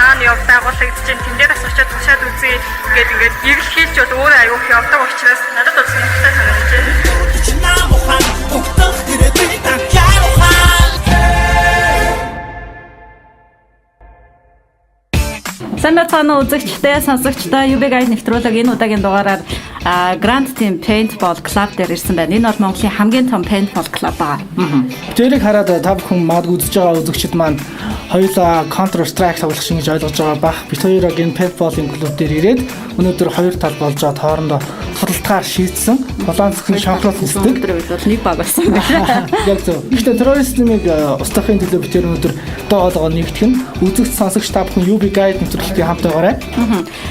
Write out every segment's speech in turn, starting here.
хаана яв байгуулагдаж чинь тэн дээр бас очиод тушаад үзье гэдэг ингээд эвлэхийлж бол өөрөө аюу их явдаг учраас надад бол сонирхолтой санагдаж байна. Санацааны үзэгчтэй сонсогчтой UB Guide нэвтрүүлэг энэ удаагийн дугаараар Grand Team Paintball Club дээр ирсэн байна. Энэ бол Монголын хамгийн том Paintball Club байгаа. Тэрийг хараад та бүхэн магадгүй үзэж байгаа үзэгчид маань хоёулаа Counter Strike тоглох шиг гэж ойлгож байгаа бах. Бид хоёроо энэ Paintball-ын клуб дээр ирээд өнөөдөр хоёр тал болж байгаа хоорондоо судалтгаар шийдсэн. Улаан цэцгийн шампион нисдэг. Өнөөдөр бол нэг баг болсон юм байна. Яг зөв. Гэхдээ террористыг устгахын төлөө бид өнөөдөр доогоо нэгтгэх нь үзэгч сонсогч та бүхэн UB Guide нэвтрүүлгийн хамтаагаарай.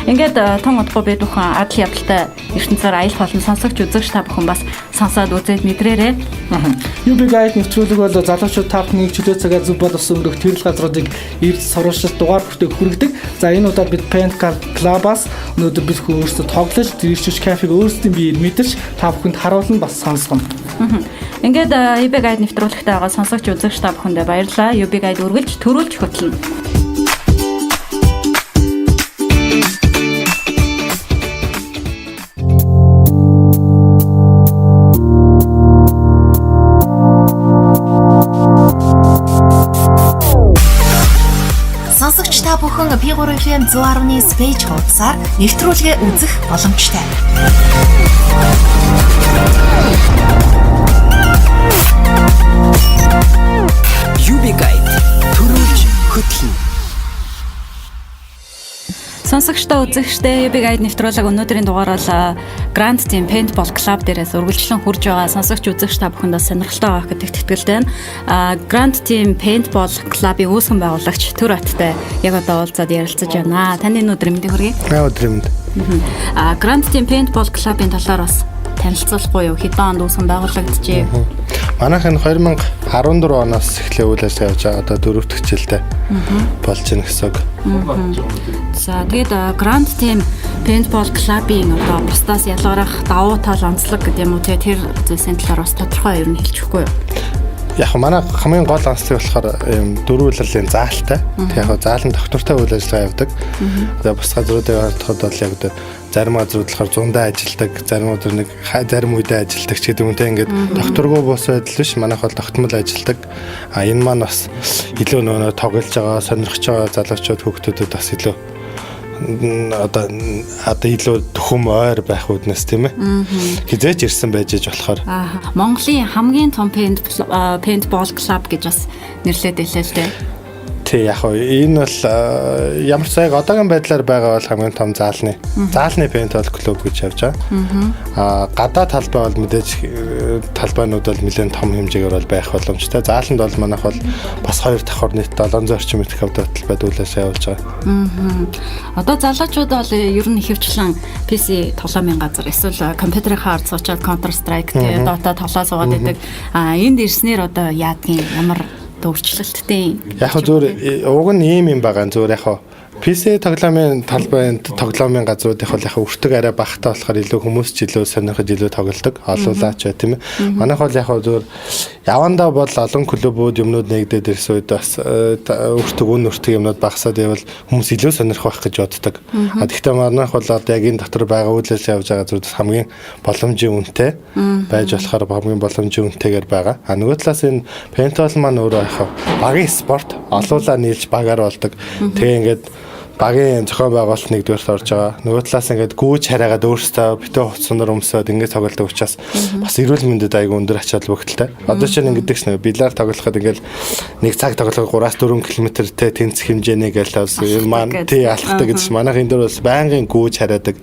Ингээд том удахгүй бид бүхэн адал явдалтай ертөнцөөр аялах болон сонсогч үзэгч та бүхэн бас сонсоод үзээд мэдрээрэй. UB Guide нэвтрүүлэг бол залуучууд та бүхний чөлөө цагаар зөв боловсон өнгөрөх тэрл газруудыг ирж сурвалжлалт дугаар бүтээх хүргэдэг. За энэ удаад бид Paintball Club-аас өнөөдөр бид бүхэн өөрсдөө тоглож дэрчиж кафег өөрсдийн биеэр мэдэрч та бүхэнд харуулна бас сонсгоно. Ингээд UB Guide нэвтрүүлэгтээ байгаа сонсогч үзэгч та бүхэндээ баярлалаа. UB Guide үргэлж төрүүлж хөтлөнө. Сонсогч та бүхэн P3FM 110-ны Space хуудасаар нэвтрүүлгээ үзэх боломжтой. UB Guide төрүүлж хөтлөнө. Сонсогчтой үзэгчтэй UB Guide нэвтрүүлэг өнөөдрийн дугаар бол Grand Team Paintball Club дээрээс үргэлжлэн хурж байгаа сонсогч үзэгч та бүхэнд бас сонирхолтой байх гэдэгт итгэлтэй байна. Grand Team Paintball Club-ийн үүсгэн байгуулагч Төр Аттай яг одоо уулзаад ярилцаж байна. Таны өдрийн мэндийг хүргэе. Өдрийн мэнд. Grand Team Paintball Club-ийн талаар бас танилцуулахгүй юу? Хэдэн онд үүсгэн байгуулагджээ? Манайх энэ 2014 оноос эхлээ үйл ажиллагаа явж байгаа. Одоо 4 дахь жилдээ болж байна гэсэн үг. За тэгээд Grand Team Paintball Club-ийн одоо бусдаас ялгарах давуу тал онцлог гэдэг юм уу тэр зүйлсийн талаар бас тодорхой ер нь хэлчихгүй юу? Яг манай хамгийн гол онцлог болохоор дөрвөн үйлрлийн заалтай. Яг заалан доктортой үйл ажиллагаа явдаг. Одоо бус газруудыг харахад бол яг одоо зарим газрууд болохоор зундаа ажилдаг, зарим өдөр нэг зарим үедээ ажилдаг ч гэдэг үнтэй ингээд докторгүй бус байдал биш. Манайх бол тогтмол ажилдаг. Энэ маань бас илүү нөө тоглож байгаа, сонирхож байгаа залуучууд хүүхдүүдэд бас илүү одоо илүү төхөм ойр байх үднэс тийм ээ. Хизээч ирсэн байж болохоор. Монголын хамгийн том Paintball Club гэж бас нэрлэдэг байлаа л дээ. Тий яг энэ бол ямар ч яг одоогийн байдлаар байгаа бол хамгийн том заалны Paintball клуб гэж явж байгаа. Гадаа талбай бол мэдээж талбайнууд бол нэлээд том хэмжээгээр бол байх боломжтой. Зааланд бол манайх бол бас 2 давхар нийт 700 орчим метр квадрат талбайд үйл ажиллагаа явуулж байгаа. Одоо залуучууд бол ер нь ихэвчлэн PC тоглоомын газар эсвэл компьютерийн хаар суучаад Counter Strike тэгээ Dota тоглоо суугаад байдаг. Энд ирснээр одоо яадгийн ямар өөрчлөлттэй. Яг зүгээр уг нь ийм юм байгаа зүгээр яг PC тоглоомын талбайд тоглоомын газруудынх бол яг өртөг арай багтаа болохоор илүү хүмүүс ч илүү сонирхож илүү тоглодог олуулаач бай тийм ээ. Манайх бол яг зүгээр явандаа бол олон клубүүд юмнууд нэгдээд ирсэн үед бас өртөг юмнууд багасаад байвал хүмүүс илүү сонирхох байх гэж боддог. Тэгэхдээ манайх бол одоо яг энэ дотор байгаа үйл ажиллагаа явж байгаа зүйлс хамгийн боломжийн үнэтэй байж болохоор хамгийн боломжийн үнэтэйгээр байгаа. Нөгөө талаас энэ Paintball маань өөрөө яг багийн спорт олуулаа нийлж багаар болдог. Тэгээ ингээд багийн зохион байгуулалт нэгдүгээрт орж байгаа. Нөгөө талаас ингээд гүйж хараагаад өөрсдөө битүү хувцсанаар өмсөд ингээд тоглодог учраас бас эрүүл мэндэд айгүй өндөр ач холбогдолтой. Одоо чинь ингэдэгч нэг билар тоглоход ингээд нэг цаг тоглоход 3-4 км-тэй тэнцэх хэмжээний гээл бас маань тий алхдаг гэж манайх энэ дөр бас байнгын гүйж хараадаг.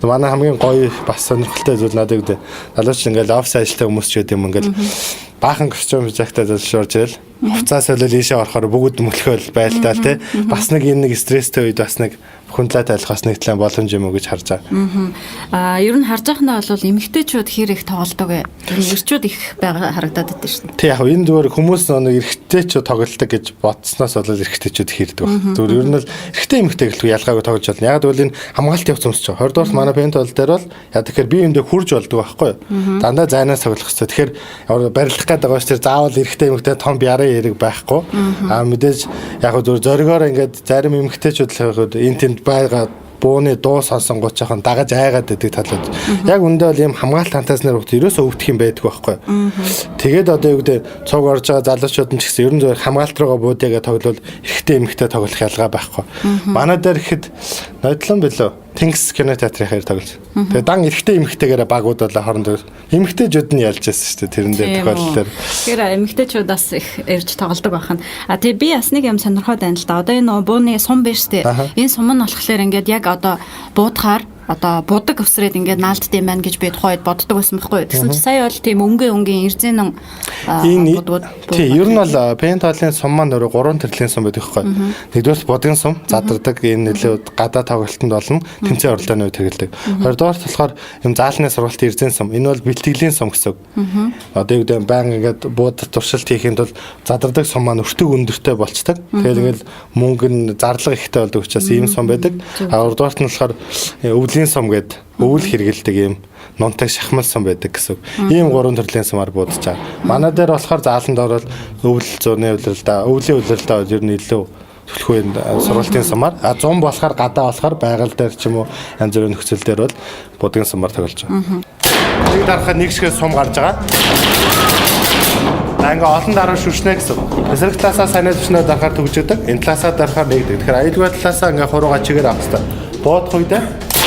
Манай хамгийн гоё бас сонирхолтой зүйл надад гэдэг. Залууч ингээд офс ажилтаа хүмүүс ч гэдэг юм ингээд баахан костюм жагтаа залшуурж ирэл хуцаас солил ийшээ орохоор бүгд мөлхөөл байлтаа тий. Бас нэг энэ нэг стресстэй үед бас нэг хүндлээ тайлахаас нэг талын боломж юм уу гэж харж байгаа. Ер нь харж байхнаа бол эмэгтэйчүүд хэр их тоглодог вэ? Эрчүүд их байгаа харагдаад байдаг шин. Тий яг энэ зүгээр хүмүүс нэг эрэгтэйчүүд тоглолдог гэж бодсноос бол эрэгтэйчүүд хийрдэг баг. Зүгээр ер нь л эрэгтэй эмэгтэй гэлгүй ялгаагүй тоглож болно. Яг бол энэ хамгаалтын хувцас өмсч байгаа. 20 дугаар манай Paintball дээр бол яа тэгэхээр би эндээ хурж болдог байхгүй юу? Дандаа зайнаас тоглох хэрэгтэй. Тэгэхээр барилах гээд байгаа шүү дээ. Заавал эрэгтэй эмэгтэй том биарын хэрэг байхгүй. Мэдээж яг зөв зоригоор ингээд зарим эмэгтэйчүүд л энэ тэнд байгаа бууны дуу сонсонгууд жоохон дагаж айгаад байдаг талууд. Яг үндэ бол ийм хамгаалалт хантааснаар хөлт ерөөсөө өвдөх юм байдаг байхгүй. Тэгээд одоо юу гэдэг цуг орж байгаа залуучууд нь ч гэсэн ерөн зөв хамгаалалт руугаа буудыгаа тоглол эрэгтэй эмэгтэй тоглох ялгаа байхгүй. Манай дээр ихэд нодлон билүү Тэнгис кино театрын хаяр тоглож. Тэгээд дан эрэгтэй эмэгтэйгээрээ багууд болоо хоорондоо эмэгтэйчүүд нь ялж байсан шүү дээ тэрэн дээр тохиолдолоор. Тэгэхээр эмэгтэйчүүд бас их ирж тоглодог байхна. Тэгээ би бас нэг юм сонирхоод байна л да. Одоо энэ бууны сум биш үү? Энэ сум нь болохоор ингээд яг одоо буудахаар одоо будаг өсрээд ингээд наалдд юм байна гэж би тухайд боддог байсан байхгүй. Тэгсэн чи сая бол тийм өнгийн ирзэнэн будууд. Тий, ер нь бол Paintball-ын сум маань өөрөө 3 төрлийн сум байдаг байхгүй. Нэгдүгээр будгийн сум, задардаг энэ нэлээд гадаа тоглолтод болно. Тэмцээн орлооны үед хэрэглэдэг. Хоёрдугаар болохоор юм заалны сургалтын ирзэн сум. Энэ бол бэлтгэлийн сум гэсэн үг. Одоо юу гэдэг баян ингээд буудад туршилт хийхэд бол задардаг сум маань өртөг өндөртэй болцдог. Тэгээд ингээд мөнгө нь зарлага ихтэй болдог учраас ийм сум байдаг. Гуравдугаарт нь болохоор өвлийн сум гэдэг өвөл хэрэгэлдэг юм нунтаг шахмал сум байдаг гэсэн. Ийм 3 төрлийн сумаар буудаж байгаа. Манай дээр болохоор зааланд орол өвөл зууны өвлөлдөө, өвлийн өвлөлдөө ер нь илүү төлхөө сургалтын сумаар 100 болохоор гадаа болохоор байгаль дээр ч юм уу янз бүрийн нөхцөл дээр бол будгийн сумаар тоглож байгаа. Нэг дарахад нэг шигээ сум гарч байгаа. Ингээ олон дараа шүршнэ гэсэн. Эсрэг талаасаа санаа төвчнөө дарахаар төгжөдөг. Энэ талаасаа дарахаар нэгдэг. Тэгэхээр аюулгүй талаасаа ингээ хурууга чигээр авах хэрэгтэй. Буудах үедээ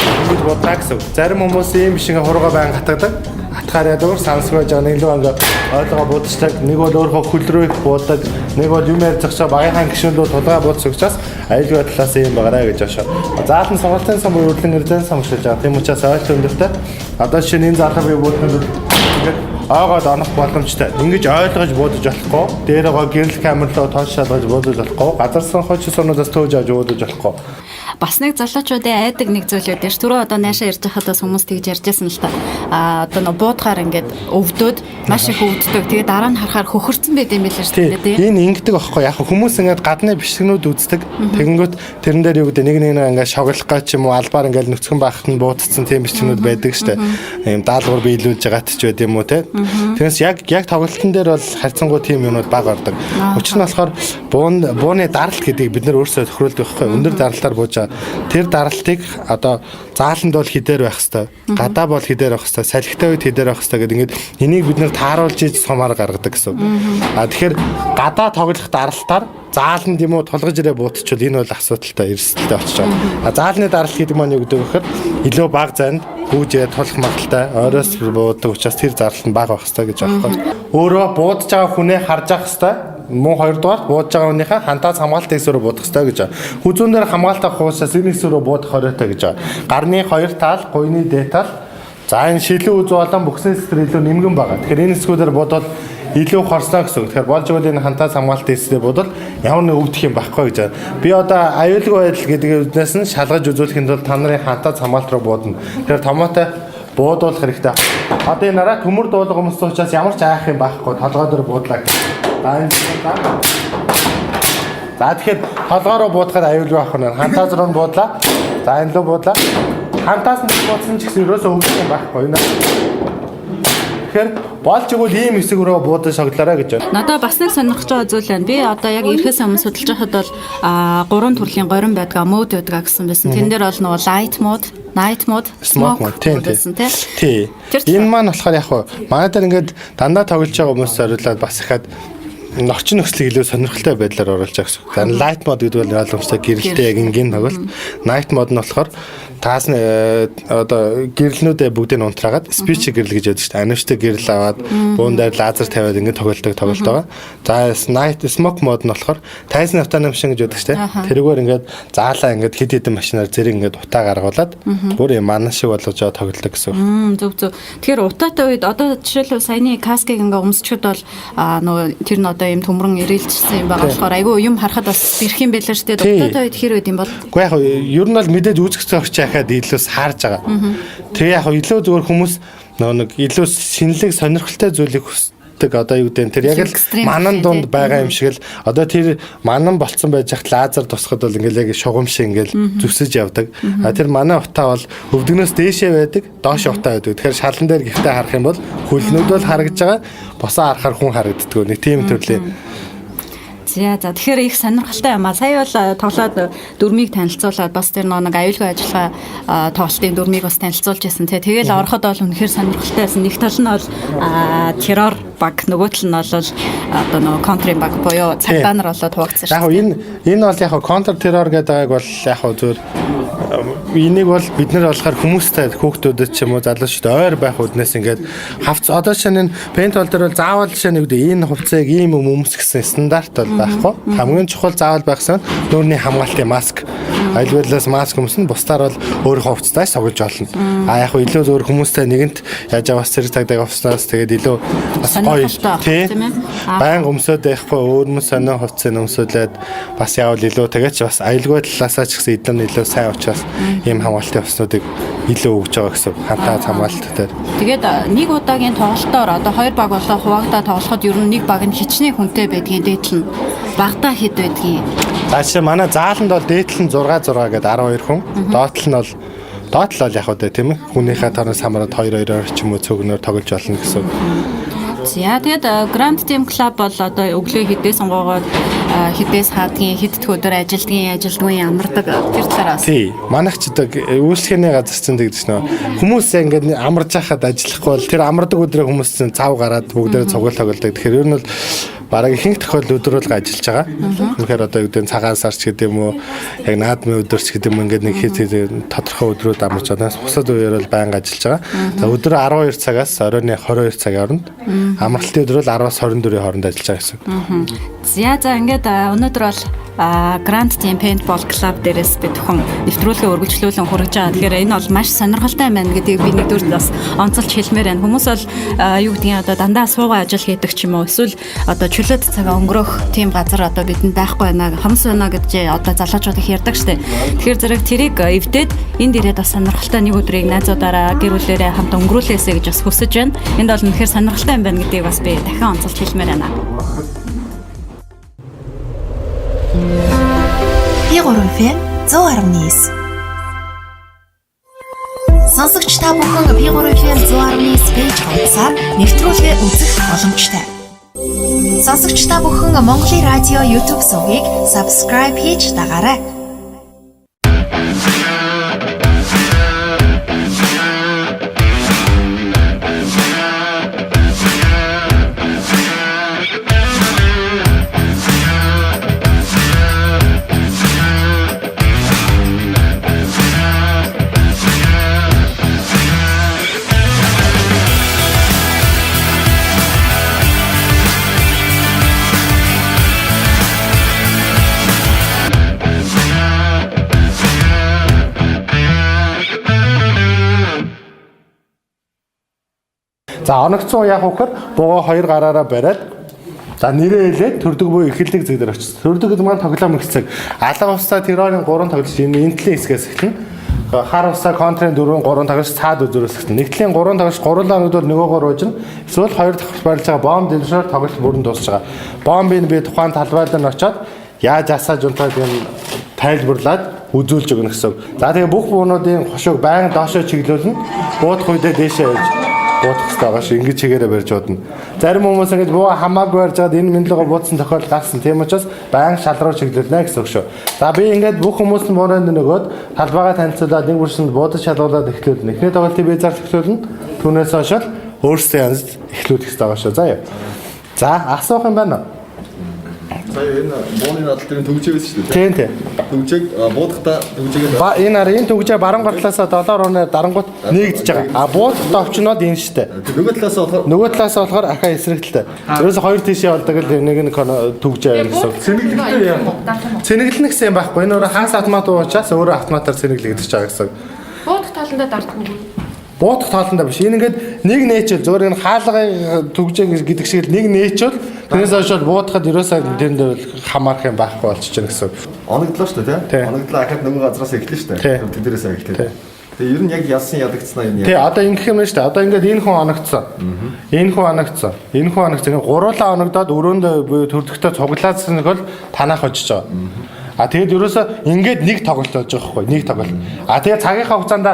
ингэж буудаа гэсэн. Зарим хүмүүс ийм биш ингээ хурууга байн гатгадаг. Атгаар ядуур сансгаж байгаа нэг л ингээ ойлгоо буудчихдаг. Нэг бол өөрөө хөлрөө их буудаг. Нэг бол юм ярьж байгаа багийнхаа гişүнлөө тулгаа буудчих учраас аюулгүй талаас ийм байгаарай гэж ашаа. Заалан сургалтын сум үрлэн эрдэн сум гэж байгаа. Тийм учраас ойлт өндөртэй. Одоо жишээ нь энэ заалан бий буудсан ингээд аагаад онох боломжтой. Ингэж ойлгож буудаж болохгүй. Дээрээ гэрэл камерлоо тоош шалгаж буудаж болохгүй. Газарсан хойч сумнаас төөж авч буудаж болохгүй. Бас нэг залуучуудын айдаг нэг зүйл үүдэж түрүү одоо наашаа ирж байхад бас хүмүүс тэгж ярьж байсан л та. Одоо нөө буудахаар ингээд өвдөд маш их өвддөг. Тэгээ дараа нь харахаар хөхөрцөн байд юм билээ шүү дээ. Энэ ингэдэг аахгүй яг хүмүүс ингээд гадны бишгнүүд үздэг. Тэгэнгүүт тэрэн дээр юу гэдэг нэг ингээд шоглох гач юм уу албаар ингээд нөцгөн байхад нь буудцсан тийм бишгнүүд байдаг шүү дээ. Ийм даалгавар биелүүлж байгаат ч байд юм уу те. Тэгээс яг тоглолтын дээр бол харьцангуй тийм юмуд баг ордог. Учир нь болохоор бууны даралт гэдгийг бид нар өөрсдөө тохируулдаг байхгүй. Өндөр даралтаар бууж тэр даралтыг одоо зааланд бол хідээр байх хэвээр, гадаа бол хідээр байх хэвээр, салхитай үед хідээр байх хэвээр гэдэг ингээд энийг бид нэр тааруулж иж сумаар гаргадаг гэсэн. Тэгэхээр гадаа тоглох даралтаар зааланд юм уу тулгаж ирээ буутчихвол энэ бол асуудалтай эрсдэлтэй очиж байгаа. Заалны даралт гэдэг маань юу гэдэг вэ гэхээр илүү бага зайд бүүжээ тулах магадaltaй оройс буудаг учраас тэр зарлал нь бага байх хэвээр гэж байгаа юм. Өөрөө буудаж байгаа хүнээ харж авах хэвээр мөн хоёрдугаар буудаж байгаа хүнийхээ хантаас хамгаалалтын хэсрүү буудах хэвээр гэж байгаа. Хүзүүн дээр хамгаалалтаа хуусаас энэ хэсрүү буудах хоройтой гэж байгаа. Гарны хоёр тал, гуйны дээд тал, за энэ шилэн үз болон бүхсэн сэсэр илүү нэмгэн байгаа. Тэгэхээр энэ хэсгүүдээр бодвол илүү хорсноо гэсэн. Тэгэхээр болж байгаа энэ хантаас хамгаалалтын хэсрээ бодвол ямар нэг өвдөх юм байхгүй гэж байгаа. Би одоо аюулгүй байдал гэдэг үднээс нь шалгаж үзүүлэхэд бол та нарын хантаас хамгаалалт руу буудана. Тэгэхээр томоотой буудуулах хэрэгтэй. Одоо энэ нараа төмөр дуулга хүмүүс учраас ямар ч айх юм байхгүй толгой дээр буудлаа. За тэгэхээр толгой руу буудахад аюулгүй байх нь хантаас руу буудлаа. За энэ руу буудлаа. Хантаас нь буудсан ч гэсэн ерөөсөө өвдөх юм байхгүй. Энэ тэгэхээр болж игэл ийм хэсэг рүү буудаж шоглоорой гэж байна. Надаа бас нэг сонирхож байгаа зүйл байна. Би одоо яг ирэхээс өмнө судалж байхад бол 3 төрлийн горин байдаг, мод байдаг гэсэн байсан. Тэн дээр бол нөгөө light mode, night mode, smoke mode гэсэн тий. Энэ маань болохоор яг манай дээр ингээд дандаа тоглож байгаа хүмүүс зориулаад бас ихад орчин нөхцөлийг илүү сонирхолтой байдлаар оруулж байгаа гэсэн. Light mode гэдэг бол ойлгомжтой гэрэлтэй яг ингийн тоглолт. Night mode нь болохоор таас нь одоо гэрэлнүүдээ бүгдийг нь унтраагаад speech гэрэл гэж яддаг шүү дээ. Анимаштай гэрэл аваад буун дээр лазер тавиад ингэ тоглолтог тоглолт байгаа. За night smoke mode нь болохоор тайзны автоном машин гэж яддаг шүү дээ. Тэрүүгээр ингээд заалаа ингээд хэд хэдэн машинаар зэрэг ингээд утаа гаргуулад бүр юм манан шиг болгож байгаа тоглолтог гэсэн. Зөв. Тэгэхээр утаатай үед одоо жишээлбэл саяны каскыг ингээ өмсчихэд бол нөгөө тэр нь одоо юм төмрөн ирээлжсэн юм байгаа болохоор айгүй юм харахад бас бэрх юм байлаа шүү дээ. Утаатай үед хэр үед юм бол? Уу яг ер нь бол мэдээж үзэгч өгч яхад илүү саарж байгаа. Тэгээ яг илүү зүгээр хүмүүс нэг илүү шинэлэг сонирхолтой зүйлийг хүсдэг хүрдэг одоо юу гэдэг тэр яг л Экстрем манан гэх дунд байгаа юм шиг л одоо тэр манан болцсон байж хат лазер тусахад бол ингээл яг шугам шиг ингээл зүсэж явдаг. Тэр манай утаа бол өвдгнөөс дээшээ байдаг, доош утаа байдаг. Тэгэхээр шалан дээр гихтээ харах юм бол хөлнүүд бол харагдж байгаа, босоо харахаар хүн харагддаг. Нэг тийм төрлийн. За тэгэхээр их сонирхолтой юм аа. Сая бол тоглоод дөрмийг танилцуулаад бас тэр нэг аюулгүй ажиллагаа тоглолтын дөрмийг бас танилцуулж байсан. Тэгэл ороход бол үнэхээр сонирхолтой байсан. Нэг тал нь бол террор баг, нөгөө тал нь бол одоо нөгөө контрын баг буюу цагдаа нар болоод хуваагдсан шүү. Яг энэ бол яг контр террор гэдэг бол яг зөв энийг бол бид нар болохоор хүмүүстэй хүүхдүүдэд ч юм уу залуучууд ойр байх үднээс ингээд хавц одоо шинэ пейнтбол дээр бол заавал жишээ нэг энэ хувцсыг ийм өмс гэсэн стандарт бол байхгүй. Хамгийн чухал заавал байхсан нүүрний хамгаалтын маск. Аюулгүйдлээс маск өмснө, бусдаар бол өөрийнхөө хувцастаа согж олно. Яг илүү зөөр хүмүүстэй нэгэнт яаж аваас зэрэг тагдаг авснаас тэгээд илүү бас гоё тийм ээ. Баян өмсөд байхгүй өөрмөс сонио хувцсыг өмсүүлээд бас яавал илүү тэгээд ч бас аюулгүй талаасаа ч гэсэн эдгээр нь илүү сайн учраас ийм хамгаалтын хувцснуудыг илүү өгж байгаа гэсэн хамтаа хамгаалттай. Тэгээд нэг удаагийн тоглолтоор одоо хоёр баг болоо хуваагдаа тоглоход ер нь нэг баг нь хичнээн хүнтэй байдгийн дээдл нь багтаа хэд байдгийн. За чи манай зааланд бол дээдл нь 6 гэдэг 12 хүн. Доотлол яг үү тийм ээ. Хүнийхээ тоноос хамаараад 2-2-оор ч юм уу цөөгнөр тоглож болно гэсэн. За тэгээд Grand Team Club бол одоо өглөө хэдээс сонгоогоод хэдээс хаадгийн хэдд өдөр ажилдгүй амардаг тэр талаараас. Тий. Манайчдаг үйлчлэгээний газар чинь тэгдэж нөө хүмүүс ингээд амарж хахад ажиллахгүй бол тэр амардаг өдрөө хүмүүс чинь цав гараад бүгдээ цугуул тоглодог. Тэгэхээр ер нь бол бараг ихэнх тохиолдолд өдрөөлга ажиллаж байгаа. Тэгэхээр одоо юу гэдэг цагаан сарч гэдэг юм уу яг наадмын өдөрч гэдэг юм ингээд нэг хэд тодорхой өдрүүд амарч байгаа. Бусад үеэр бол байнга ажиллаж байгаа. За өдөр 12 цагаас оройн 22 цагийн хооронд амралтын өдөр бол 10-аас 24-ийн хооронд ажиллаж байгаа гэсэн. За ингээд өнөөдөр бол Grand Team Paintball Club дээрээс бид бүхэн нэвтрүүлгээ үргэлжлүүлэн хүргэж байгаа. Тэгэхээр энэ бол маш сонирхолтой байна гэдгийг би нэгдүгээр бас онцолж хэлмээр байна. Хүмүүс бол юу гэдгийг одоо дандаа суугаа ажил хийдэг ч юм уу эсвэл одоо чөлөөт цагаа өнгөрөх тийм газар одоо бидэнд байхгүй байна. Хамс байна гэж одоо залуучууд их ярьдаг штеп. Тэгэхээр зэрэг тэрийг эвдээд энд ирээд бас сонирхолтой нэг өдрийг найзуудаараа гэр бүлээрээ хамт өнгөрүүлээсэй гэж бас хүсэж байна. Энд бол үнэхээр сонирхолтой юм байна гэдгийг бас би дахин онцолж хэлмээр байна. P3-ийн 119. Сонсогч та бүхэн P3-ийн 119 пэйж хуудасаар нэвтрүүлгээ үзэх боломжтой. Сонсогч та бүхэн Монголын радио YouTube сувгийг subscribe хийж дагаарай. За оногцсон яг хөөхөр бугоо хоёр гараараа бариад за нэрээ хэлээд төрдөг буюу эхэлдэг зэг дээр очиж. Төрдөг гэдэг маань тоглоом эхэлцэг. Алга усаа террорын 3 тоглож энэ энтлийн хэсгээс эхэлнэ. Хар усаа контрын 4 3 тоглож цаад үзүүрээс эхэлнэ. Нэгтлийн 3 тоглож гурлаа нөгдөөр нөгөөгөө руужна. Эсвэл хоёр давхар барилж байгаа бомб дэлгшээр тоглолт бүрэн дуусж байгаа. Бомбыг би тухайн талбайлаар нь очиод яаж асааж унтаад юм тайлбарлаад үзүүлж өгнө гэсэн. За тэгээ бүх буунуудын хошууг байнга доошоо чиглүүлнэ. Буудах үедээ дээшээ явж буудах хэрэгтэй байгаа шүү. Ингэж чигээрээ барьж удна. Зарим хүмүүс ингэж буу хамаагүй барьж байгаад энэ мэдлэгөө буудсан тохиолдол гарсан. Тийм учраас байнга шал руу чиглүүлнэ гэсэн үг шүү. За би ингэж бүх хүмүүс нь бууранд нөгөөд талбайгаа танилцуулаад нэг бүрсэнд буудаж шалгуулад эхлүүлнэ. Эхний тоглолтыг би зарж эхлүүлнэ. Түүнээс хойш өөрсдөө янзд эхлүүлэх хэрэгтэй байгаа шүү. Заяа. За асуух юм байна уу? Сая энэ бооны надад тэр төгжөөс шүү дээ. Тийм. Төгжээг буудахтаа төгжээгээ. Энэ хараа энэ төгжээ баруун гартлаас 7 рууны дарангууд нэгдэж байгаа. Буудахтаа овчноод энэ шүү дээ. Нөгөө талаас болохоор ахаа эсрэгтэлтэй. Ерөөсө хоёр тийшээ болдог л нэг нь төгжээ юм гэсэн. Цэнэглэлтэй яа. Цэнэглэнэ гэсэн юм байхгүй. Энэ өөрөө хаас автомат уучаас өөрөө автоматар цэнэглэгдэж байгаа гэсэн. Буудах таландаа дардаггүй. Буудах таландаа биш. Энэ ингээд нэг нээчэл зөвөр энэ хаалгын төгжээ гэдэг шиг нэг нээчэл тэрнээс хойш буудахад ерөөсөө тэрэн дээр хамаарах юм байхгүй болчихж байна гэсэн. Оногдлоо шүү дээ, тийм. Оногдлоо ахад нөгөө газраас эхэлнэ шүү дээ. Тэднэрээс эхэлтээ. Тэгээ ер нь яг ялсан ядагдсанаа юм Тий, одоо ингэх юм шүү дээ. Одоо ингээд энэ хүн оногдсон. Энэ хүн оногдсон. Энэ хүн оногдсон. Гуруулаа оногдоод өрөөндөө буюу төрдөгтөө цуглаадсан нэг бол танах очиж байгаа. А тэгээд ерөөсөө ингээд нэг тоглолт болж байгаа хгүй. Нэг тоглолт. А тэгээд цагийнхаа хугацаанд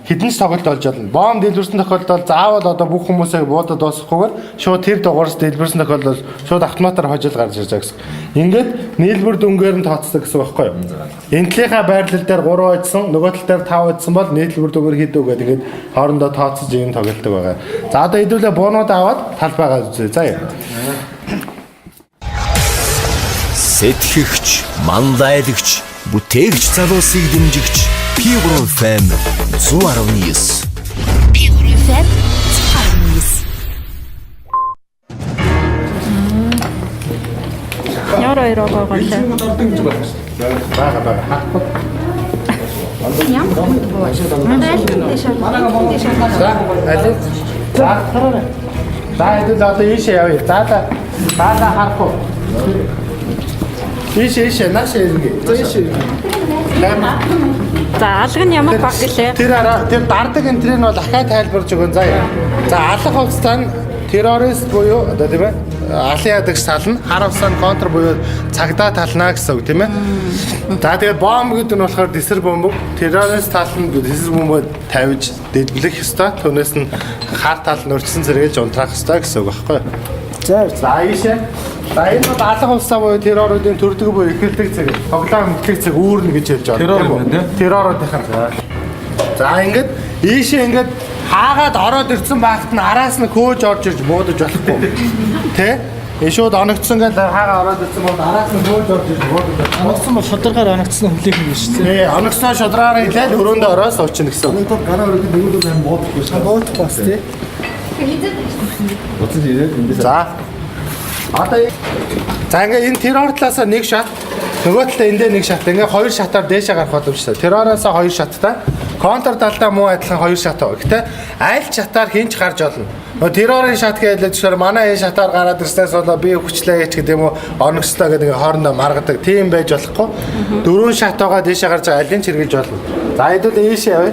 хэдэн ч тоглолт болж болно. Бомб дэлбэрсэн тохиолдолд заавал одоо бүх хүмүүсээ буудад дуусгахгүйгээр шууд тэр дугаарс дэлбэрсэн тохиолдолд шууд автоматар хожил гарч ирж байгаа гэсэн. Ингээд нийлбэр дүнгээр нь тооцдог гэсэн байхгүй юу? Энэ талынхаа байрлал дээр 3 очсон, нөгөө тал дээр 5 очсон бол нийлбэр дүнгээр хэд үг гэдэг ингээд хоорондоо тооцож ийм тоглолтог байгаа. За одоо хэдүүлээ буунууд аваад талбайгаа үзье. За яа. Сэтгэгч, мандайлагч, бүтээгч залуусыг дэмжигч P3 FM 119. P3 FM 119. Яро ироо гоолаа. Бага. За хэдүүл одоо ийшээ явъя. За харахгүй. Ийшээ нааш ирнэ. Ийшээ. За алга нь ямар баг гэлээ. Тэр дардаг энтрийг бол ахаа тайлбарж өгөн заяа. За алга хувцас нь террорист буюу одоо тийм ээ алын ядагч тал нь хар хувцас нь контр буюу цагдаа талнаа гэсэн үг тийм ээ. За тэгээд бомб гэдэг нь болохоор дэсэр бомб. Террорист тал нь дэсэр бомбоо тавьж дэлбэлэх ёстой. Түүнээс нь хар тал нь өрчсөн зэрэгж унтраах ёстой гэсэн үг байхгүй юу? За ийшээ. За энэ бол алга хувцас буюу терроруудын төрдөг буюу эхэлдэг цаг, тоглоом эхлэх цаг үүрнэ гэж хэлж байгаа. Террор юм тийм. Терроруудынхаа. За ингээд ийшээ ингээд хаагаад ороод ирсэн багт нь араас нь хөөж орж ирж буудаж болохгүй. Тэ? Энэ шууд оногдсон гэж хаагаа ороод ирсэн бол араас нь хөөж орж ирж буудаж болох. Оногдсон бол шударгаар оногдсон хүлээх юм биш үү? Тий, оногдсон шударгаар хэлээд өрөөндөө ороод суучихна гэсэн. Энэ бол гараа өргөд нөгөөдөө байн буудахгүй шаа. Буудахгүй бас тий. Уцаж ирээд эндээс. За. Одоо ингээ энэ террор талаасаа нэг шат, нөгөө талаа эндээ нэг шат. Ингээ хоёр шатаар дээшээ гарах боломжтой. Терророосоо хоёр шаттай, контр талдаа муу адилхан хоёр шат байгаа. Гэтэ аль шатаар хинч гарч олно. Нөгөө террорын шат гэдэг чинь манай энэ шатаар гараад ирснээс болоо би хүчлээ гэж гэдэг юм уу, оногслоо гэдэг ингээ хоорондоо маргадаг. Тийм байж болохгүй. Дөрвөн шат байгаа дээшээ гарч байгаа алийг чиргэлж болно. За хэдүүл ийшээ явъя.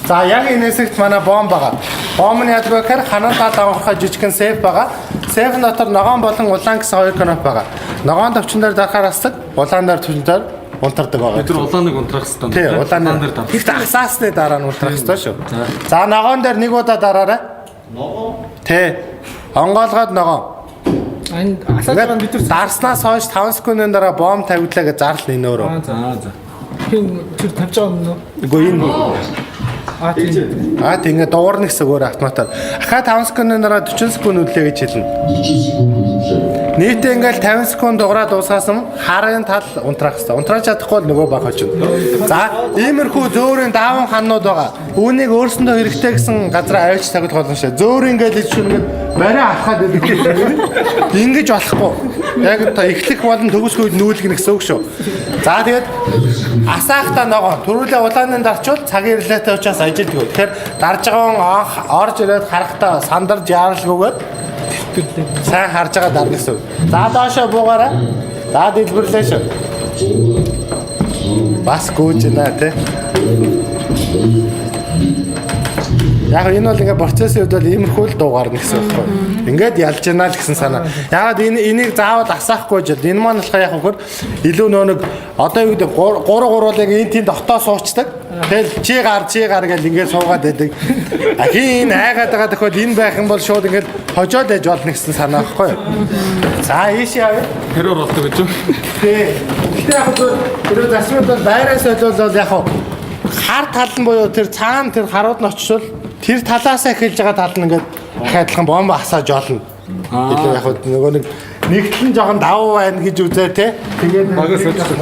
За яг энэ хэсэгт манай бомб байгаа. Бомбны ядраа гэхээр ханаа талд авахаа жижигхэн сейф байгаа. Сейф дотор ногоон болон улаан гэсэн хоёр кноп байгаа. Ногоон төвчөн дээр дарахаар асдаг, улаан дээр төвчөн дээр унтардаг байгаа. Тэр улааныг унтрах хэрэгтэй. Тий, улаан дээр. Тэгт асаасны дараа нь унтрах хэрэгтэй шүү. За ногоон дээр нэг удаа дараарай. Ногоон. Тий. Онгоолгоод ногоон. Энэ асааж байгаа бид нар дарснаас хойш 5 секундын дараа бомб тавигдлаа гэж зарлал нөөрөө. За. хин тэр тавьж байгаа юм уу? Үгүй энэ. Тэгээд дуурна гэсэн өөр автоматар. Ахаа 5 секундын дараа 40 секунд үлээ гэж хэлнэ. Нийтээ ингээл 50 секунд дуураад дуусгасан харын тал унтраах хэрэгтэй. Унтрааж чадахгүй бол нөгөө баг хожино. За, иймэрхүү зөөрийн дааван ханууд байгаа. Үүнийг өөрсөндөө хэрэгтэй гэсэн газар авч таглах болно шээ. Зөөр ингээл ич ингээд барай авахад байдаг. Ингэж болохгүй. Яг та эхлэх болон төгсгөөд нүүлгэнэ гэсэн үг шүү. За тэгээд асаахта ногоо төрүүлээ улааны дарчвал цагийн релэтэй учраас ажилтгүй. Тэгэхээр дарж байгаа орж ирээд харахтаа сандарж яаралгүйгээр сайн харж байгаа дарна гэсэн. За доошоо буугаараа. За дэлбэрлээ шүү. Бас гүйж нэ тэ. Яг энэ бол ингээ процессын үед бол иймэрхүү л дуугарна гэсэн үг байна. Ингээд ялж яана л гэсэн санаа. Ягаад энийг заавал асаахгүй жил. Энэ маань болохоор яг хөр илүү нэг одоо юу гэдэг 3 энэ тэнд дотоо суучдаг. Тэгэл чи гар гэж ингээд суугаад байдаг. Хин айгаад байгаа тохиол энэ байх юм бол шууд ингээд хожоод ээж болно гэсэн санаа байхгүй юу? За ийш яа. Тэрээр болдог гэж юу? Тий. Гэтэ яг тэр засмууд бол байраас ойлвол яг хар тал нь буюу тэр цаана тэр харууд нь очивол тэр талаасаа эхэлж байгаа тал нь ингээд ахайдлан бомб асааж олно. Илүү яг нөгөө нэгтлэн жоохон давуу байна гэж үзээ те. Тэгээд багаас өчсөн.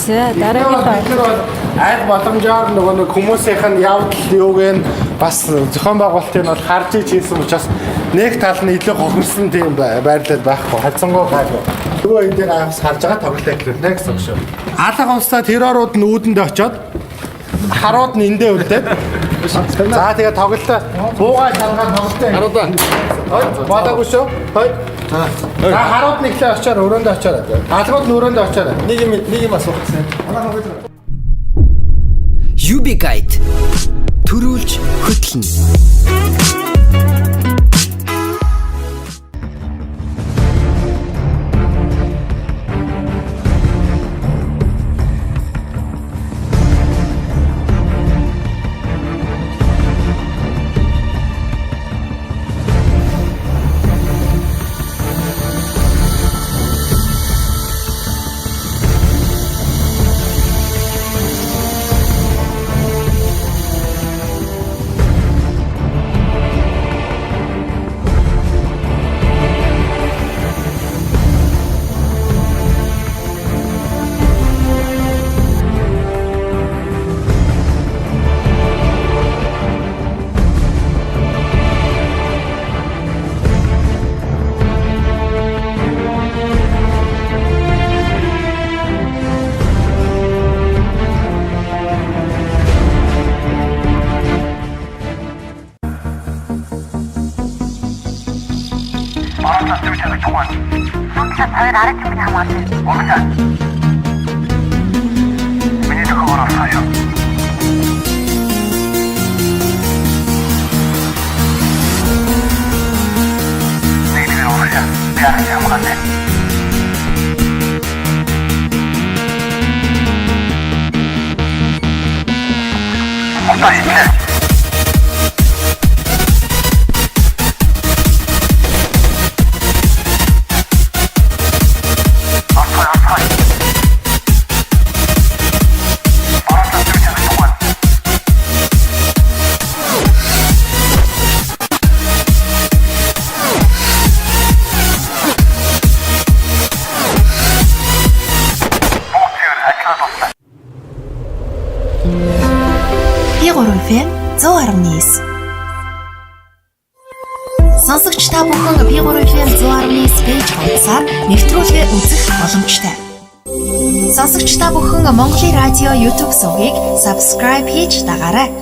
За дараагийн айд боломжоор нөгөө хүмүүсийнх нь явдал юуг нь бас зохион байгуулалтын бол харж ийсэн учраас нэг тал нь илүү хохирсон тийм байрлал байхгүй. Хацсангуу гайгүй. Нөгөө энийг авс харж байгаа тоглолт эхлүүлнэ гэсэн үг шүү. Алга улсаа террорууд нь үүдэнд очиод харууд нь эндээ үлдээд За тэгээ тоглолтоо буугаад харгаад тоглолтоо. Харуудаа. Бадаагүй шүү. Хой. За харууд нэглээ очоор өрөөндөө очоор. Алгууд нь өрөөндөө очоор. Нэг юм асуух гэсэн. UB Guide төрүүлж хөтлөнө. FM 119. Сонсогч та бүхэн FM 119 пэйж хуудасаар нэвтрүүлгээ үзэх боломжтой. Сонсогч та бүхэн Монголын радио YouTube сувгийг subscribe хийж дагаарай.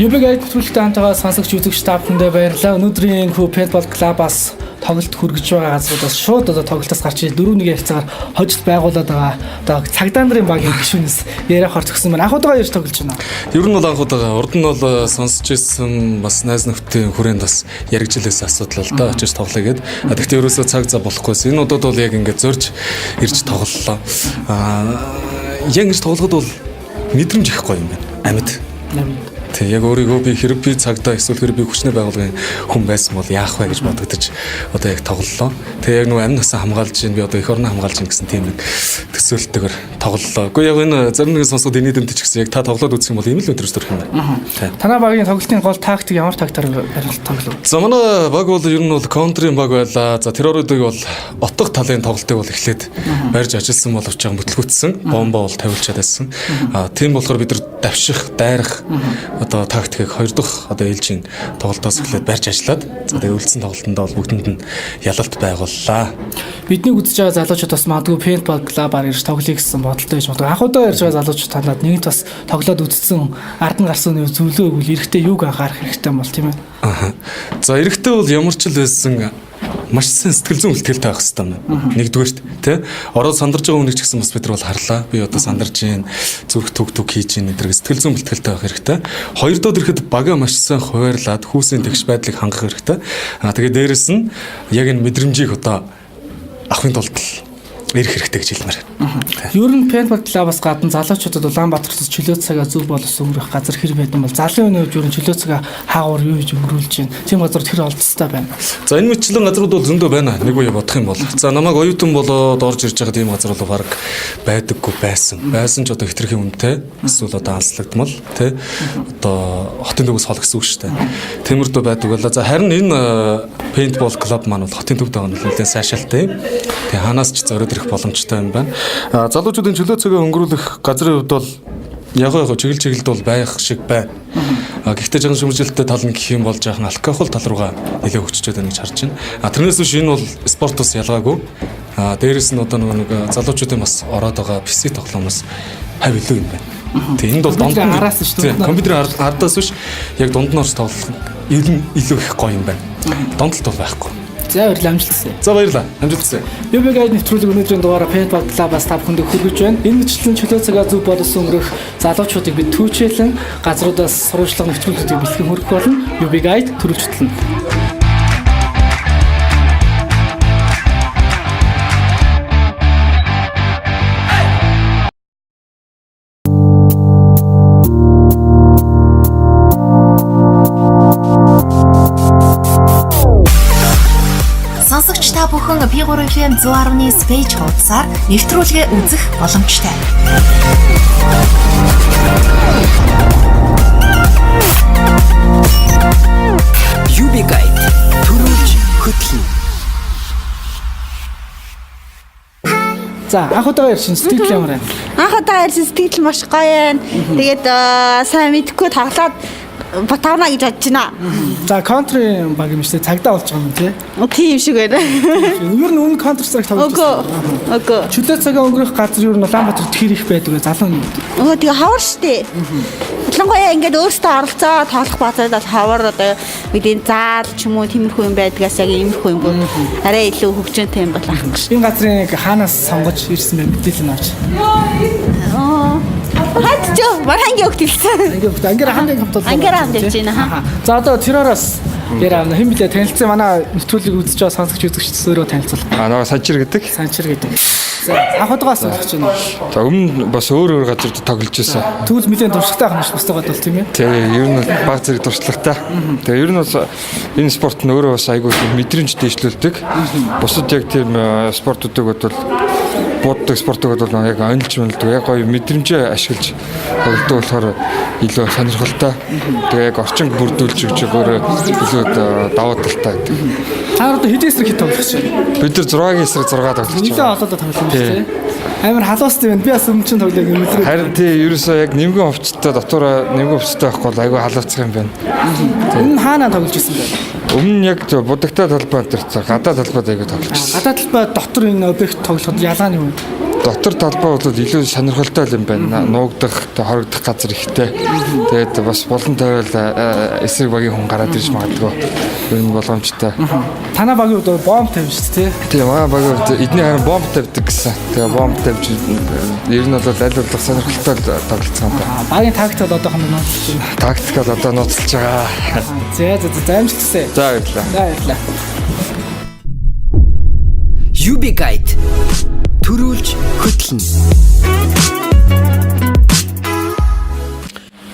UB-гийн төлөвлөлтөнд хамтаа сонсогч үзэгч та бүхэндээ баярлалаа. Өнөөдрийн Paintball Club-аас тоглолт хүргэж байгаа газруудаас шууд тоглолтоос гарч 4-1 хязгаар хожид байгуулад байгаа. Одоо цагдаа нарын багийн гишүүнээс яриах орцгсон байна. Анхудаага ярьж тоглож байна. Ер нь бол анхудаага. Урд нь бол сонсож ирсэн бас найз нөхдийн хүрээнд бас яригжилээс асуудал л да. Очиж тоглоё гэд. Гэхдээ ерөөсөө цаг зав болохгүйс. Энэ удаад бол яг ингээд зорж ирж тоглолоо. Яг ингэж тоглоход бол мэдрэмж их гоё юм байна. Амьд. Тэг яг өөрийгөө би хэрэг би цагдаа эсвэл хэрэг би хүчний байгууллагын хүн байсан бол яах вэ гэж бодогдож одоо яг тоглолоо. Тэг яг нөгөө амнасаа хамгаалж ийн би одоо эх орноо хамгаалж ийн гэсэн тийм нэг төсөөлтөөр тоглолоо. Гэхдээ яг энэ зарим нэгэн сонсоод инээдэмтэй ч гэсэн яг та тоглоод үзэх юм бол ийм л өдрөөс төрөх юм байна. Танай багийн тоглолтын гол тактик ямар тактикаар тоглов? За манай баг бол ер нь бол контрын баг байлаа. За терроруудыг бол отго талын тоглолтыг бол эхлээд барьж ажилласан боловч яг бүтлгүүцсэн. Бомбо бол тавилчаад байсан. Тийм болохоор бид нар давших, дайрах одоо тактикийг хоёр дахь одоо ээлжийн тоглолтоос эхлээд барьж ажиллаад за тэгээ үлдсэн тоглолтонд бол бүгдэнд нь ялалт байгууллаа. Бидний үзэж байгаа залуучууд бас магадгүй Paintball Club-аар ирж тоглоё гэсэн бодолтой байж магадгүй. Анхудаа ярьж байгаа залуучууд танаад нэгэнт бас тоглоод үзсэн ард нь гарсан зөвлөө өгвөл эрэхтэй юуг анхаарах хэрэгтэй юм бол тийм ээ. За эрэхтэй бол ямар ч л байсан маш сайн сэтгэл зүйн үлтгэлтэй байх хэрэгтэй юм. Нэгдүгээрт тий ороод сандарж байгаа хүнийг ч гэсэн бас бид нар бол харлаа. Би одоо сандарж гин зүрх түг хийж гин гэдэг сэтгэл зүйн үлтгэлтэй байх хэрэгтэй. Хоёрдоод ирэхэд бага маш сайн хуваарлаад хүүсийн тэгш байдлыг хангах хэрэгтэй. Тэгээ дээрэс нь яг энэ мэдрэмжийг одоо авахын тулд ирэх хэрэгтэй гэж хэлмээр. Ер нь Paintball клубаас гадна залуучуудад Улаанбаатарт чөлөө цагаа зөв боловс өнгөрөх газар хэр байдсан бол залын үеийн ер нь чөлөө цагаа хаагуур юу хийж өнгөрүүлж байна. Тийм газар тэр олдстой байна. За энэ мэтлэн газрууд бол зөндөө байна. Нэг үе бодох юм бол. За намайг оюутан болоод орж ирж байгаа тийм газар бол баг байдаггүй байсан. Байсан ч одоо хитрхийн үнэтэй эсвэл одоо анслагдмал тий одоо хотын төвөөс хол гэсэн үг шүү дээ. Тиймэрдүү байдаг байлаа. За харин энэ Paintball клуб маань бол хотын төвд байгаа нь нэлээд сайшаалтай. Тэгээ ханаас ч зориод ирэх боломжтой юм байна. Залуучуудын чөлөө цагаа өнгөрүүлэх газрын хувьд бол яг чиглэлд бол байх шиг байна. Гэхдээ жаахан шүмжлэлтэй тал нь гэх юм бол жаахан алкогол тал руугаа нэлээд хөгжиж байгаа гэж харж байна. Тэрнээс биш энэ бол спортоос ялгаагүй. Дээрээс нь одоо нэг залуучуудын бас ороод байгаа PC тоглоомоос хав илүү юм байна. Тэгээ энд бол донд нь араас шүү дээ. Компьютерийн ардаас биш яг дунд нь орж тоглох илүү их гоё юм байна. Дондолт бол байхгүй. За баярлалаа амжилт. За баярлалаа. Амжилт. UB Guide нэвтрүүлэг өнөөдрийн дугаараа Paintball клубаас та бүхэнд хүргэж байна. Энэ мэтлэн чөлөө цагаа зөв боловс өнгөрөх залуучуудыг бид түүчээлэн газруудаас сурвалжлага нэвтрүүлгүүдийг бэлтгэн хүргэх болно. UB Guide төрөлжтөлнө. Сонсогч та бүхэн P3FM 100.9 пэйж хуудасаар нэвтрүүлгээ үзэх боломжтой. UB Guide төрүүлж хөтлөн. За анх удаа ярьсан сэтгэл ямар байна? Анх удаа ярьсан сэтгэл маш гоё байна. Тэгээд сайн мэдхгүй тоглоод батарна гэж бодож байна. За country баг юм шиг цагдаа болж байгаа юм тий. Тийм шиг байна. Ер нь өмнө counter strike тоглож байсан. Үгүй. Чөлөө цагаа өнгөрөх газар ер нь Улаанбаатар тэр их байдаг залуу юм. Өө тэгээ хавар штэ. Ялангуяа ингээд өөртөө оролцоо тоглох бацаад хавар одоо бидний заал ч юм уу тиймэрхүү юм байдгаас яг иймэрхүү юм бол арай илүү хөгжөнтэй юм болох гэж. Энэ газрыг хаанаас сонгож ирсэн бэ мэдээлэл нь авч. Хатчо барангийн өгт хэлсэн. Ангера хандын хамтууд. Ангера хамт явж байна. За одоо тэрөөс яраа хэн блэ танилцсан манай нэвтрүүлгийг үзэж байгаа сонсогч үзэгчдөөсөө танилцуул. Нөгөө Санчир гэдэг. Санчир гэдэг. За анх удаагаас сонсож байна. За өмнө бас өөр газарт тоглож байсан. Тэгвэл нэлээд туршлагатай байх юм бустайгаад бол тийм ээ. Тэгээ ер нь баг зэрэг туршлагатай. Тэгээ ер нь бас энэ спорт нь өөрөө бас айгүй мэдрэмж дэвшлүүлдэг. Бусад яг тийм спортуудыг бол боддог спортууд бол яг онилж мэлдэг яг гоё мэдрэмжээ ашиглаж тоглодог болохоор илүү сонирхолтой. Тэгээ яг орчинг бүрдүүлж өгч өөрөө илүү даваа талтай байдаг. Та одоо хэдэн эсрэг хит тоглож байна? Бид нар 6-гийн эсрэг 6 тоглож байна. Нилээ олоод тоглож байна шүү дээ. Амар халуустай байна. Би бас өмнө чинь тоглоог юм үлрээ. Харин тий ерөөсөө яг нэмгэн хувцастай дотор нэмгэн хувцастай байхгүй бол айгүй халууцах юм байна. Энэ хаана тоглож байсан бэ? Өмнө яг будагтай талбай дээр гадаа талбайд айгүй тоглож байсан. Гадаа талбай дотор энэ объект тоглоход ялгаа нь юу вэ? Дотор талбай бол илүү сонирхолтой юм байна. Нуугдах, хорогдох газар ихтэй. Тэгээд бас болон тойрол эсрэг багийн хүн гараад ирж магадгүй. Энэ боломжтой. Танай багийн хувьд бомб тавьж шүү дээ. Тийм манай багийн хувьд эдний харин бомб тавьдаг гэсэн. Тэгээ бомб тавьж ер нь бол аль болох сонирхолтой тоглолцсон та. Багийн тактик бол одоохон нууцлж байна. Тактик бол одоо нууцлж байгаа. За амжилтсаа. За баярлалаа. UB Guide төрүүлж хөтлөн.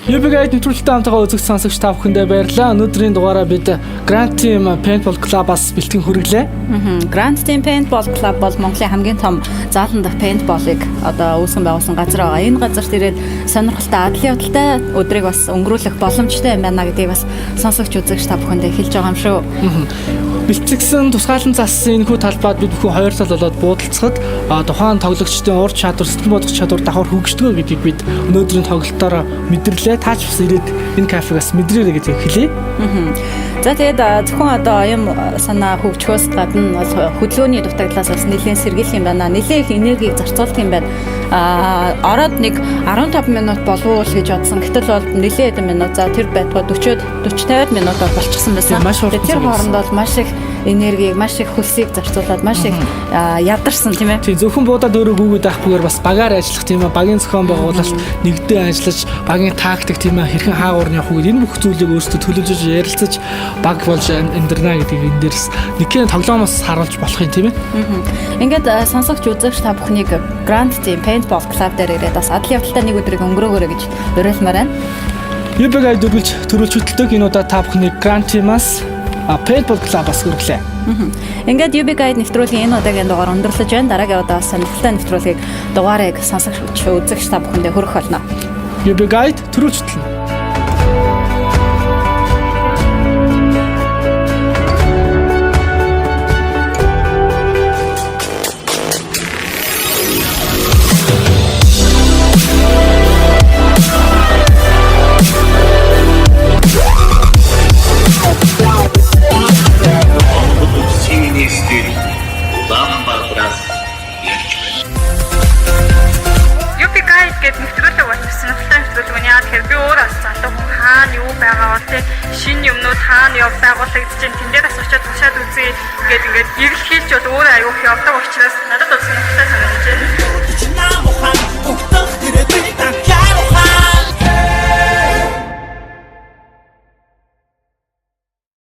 UB Guide нэвтрүүлэгтэй хамтгаа үзэгч сонсогч та бүхэндээ баярлалаа. Өнөөдрийн дугаараа бид Grand Team Paintball Club-аас бэлтгэн хүргэлээ. Grand Team Paintball Club бол Монголын хамгийн том заалан дах paintball-ыг одоо үүсгэн байгуулсан газар байгаа. Энэ газарт ирээд сонирхолтой адлын явдалтай өдрийг бас өнгөрүүлэх боломжтой юм байна гэдгийг бас сонсогч үзэгч та бүхэндээ хэлж байгаа юм шүү. Бэлтгэсэн тусгаалan зассан энэ хүү талбайд бид бүхэн хоёр тал болоод буудалцахад тухайн тоглогчдын ур чадвар, сэтгэл бодох чадвар давхар хөгждөг гэдгийг бид өнөөдрийн тоглолтоор мэдэрлээ. Таач бас ирээд энэ кафегаас мэдрээрэй гэж хэлье. За тэгээд зөвхөн одоо юм санаа хөгжөхөөс гадна хөдөлгөөний дутагдлаас бас нэлээд сэргийлэх юм байна. Нэлээд их энергийг зарцуулдаг юм байна. Ороод нэг 15 минут болов уу гэж бодсон. Гэтэл бол нэлээд хэдэн минут. За тэр байтугай 40-50 минутаар болчихсон байсан. Тэр хооронд бол маш их энергийг маш их хөлсийг зарцуулаад маш их ядарсан тийм ээ. Тийм зөвхөн буудаад өөрөө хүүгээд авахгүйгээр бас багаар ажиллах тийм ээ, багийн зохион байгуулалт нэгдээ ажиллаж, багийн тактик тийм ээ, хэрхэн хаагуур нь явах үед энэ бүх зүйлийг өөрсдөө төлөвлөж ярилцаж баг болж амьдрна гэдгийг энэ дээрс нэгэн тоглоомоос харуулж болох юм тийм ээ. Ингээд сонсогч үзэгч та бүхнийг Grand Team Paintball Club дээр ирээд бас адал явдалтай нэг өдрийг өнгөрөөгөөрэй гэж уриалмаар байна. UB-г төрүүлж хөтэлдэг энэ удаа та бүхний Grand Team-аас Paintball Club-аас хүргэлээ. Ингээд UB Guide нэвтрүүлгийн энэ удаагийн дугаар өндөрлөж байна. Дараагийн удаа сонирхолтой нэвтрүүлгийг дугаарыг сонсогч үзэгч та бүхэндээ хүргэх болно. UB Guide төрүүлж хөтэлнэ. Шинэ юмнууд хаана яв байгуулагдаж байна, тэн дээрээс очиод тушаад үзье гэдэг ингээд эргэлхийлж бол өөрөө аюух явдаг учраас надад бол сонирхолтой санагдаж байна.